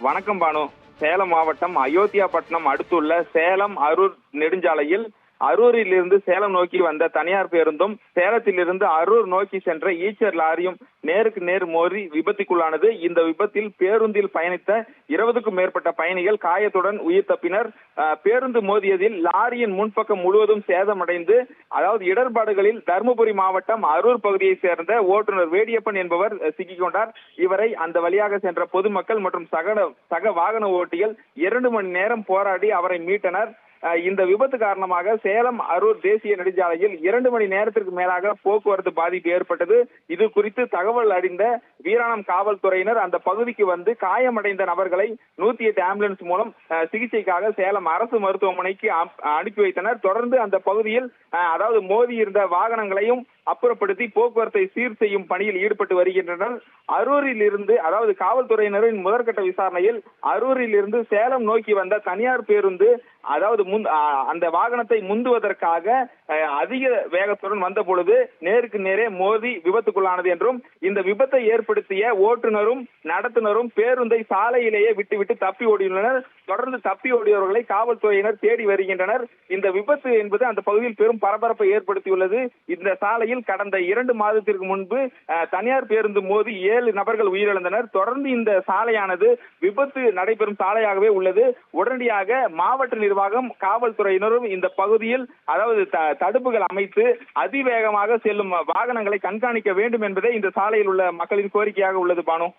வணக்கம் பானு. சேலம் மாவட்டம் அயோத்தியாபட்டினம் அடுத்துள்ள சேலம் அரூர் நெடுஞ்சாலையில் அரூரில் இருந்து சேலம் நோக்கி வந்த தனியார் பேருந்தும் சேலத்திலிருந்து அரூர் நோக்கி சென்ற ஈச்சர் லாரியும் நேருக்கு நேர் மோதி விபத்துக்குள்ளானது. இந்த விபத்தில் பேருந்தில் பயணித்த 20க்கும் மேற்பட்ட பயணிகள் காயத்துடன் உயிர் தப்பினர். பேருந்து மோதியதில் லாரியின் முன்பக்கம் முழுவதும் சேதமடைந்து, அதாவது இடர்பாடுகளில் தருமபுரி மாவட்டம் அரூர் பகுதியை சேர்ந்த ஓட்டுநர் வேடியப்பன் என்பவர் சிக்கிக் கொண்டார். இவரை அந்த வழியாக சென்ற பொதுமக்கள் மற்றும் சக வாகன ஓட்டிகள் 2 மணி நேரம் போராடி அவரை மீட்டனர். இந்த விபத்து காரணமாக சேலம் அரூர் தேசிய நெடுஞ்சாலையில் 2 மணி நேரத்திற்கு மேலாக போக்குவரத்து பாதிப்பு ஏற்பட்டது. இது குறித்து தகவல் அறிந்த வீராணம் காவல்துறையினர் அந்த பகுதிக்கு வந்து காயமடைந்த நபர்களை 108 ஆம்புலன்ஸ் மூலம் சிகிச்சைக்காக சேலம் அரசு மருத்துவமனைக்கு அனுப்பி வைத்தனர். தொடர்ந்து அந்த பகுதியில் அதாவது மோதி இருந்த வாகனங்களையும் அப்புறப்படுத்தி போக்குவரத்தை சீர் செய்யும் பணியில் ஈடுபட்டு வருகின்றனர். அரூரில் இருந்து, அதாவது காவல்துறையினரின் முதற்கட்ட விசாரணையில் அரூரில் இருந்து சேலம் நோக்கி வந்த தனியார் பேருந்து அதாவது அந்த வாகனத்தை முந்துவதற்காக அதிக வேகத்துடன் வந்த பொழுது நேருக்கு நேரே மோதி விபத்துக்குள்ளானது என்றும், இந்த விபத்தை ஏற்படுத்திய ஓட்டுநரும் நடத்துனரும் பேருந்தை சாலையிலேயே விட்டுவிட்டு தப்பி ஓடியுள்ளனர். தொடர்ந்து தப்பி ஓடியவர்களை காவல்துறையினர் தேடி வருகின்றனர். இந்த விபத்து என்பது அந்த பகுதியில் பெரும் பரபரப்பை ஏற்படுத்தியுள்ளது. இந்த சாலையில் கடந்த 2 மாதத்திற்கு முன்பு தனியார் பேருந்து மோதி 7 நபர்கள் உயிரிழந்தனர். தொடர்ந்து இந்த சாலையானது விபத்து நடைபெறும் சாலையாகவே உள்ளது. உடனடியாக மாவட்ட நிர்வாகம், காவல்துறையினரும் இந்த பகுதியில் அதாவது தடுப்புகள் அமைத்து அதிவேகமாக செல்லும் வாகனங்களை கண்காணிக்க வேண்டும் என்பதே இந்த சாலையில் உள்ள மக்களின் கோரிக்கையாக உள்ளது பானு.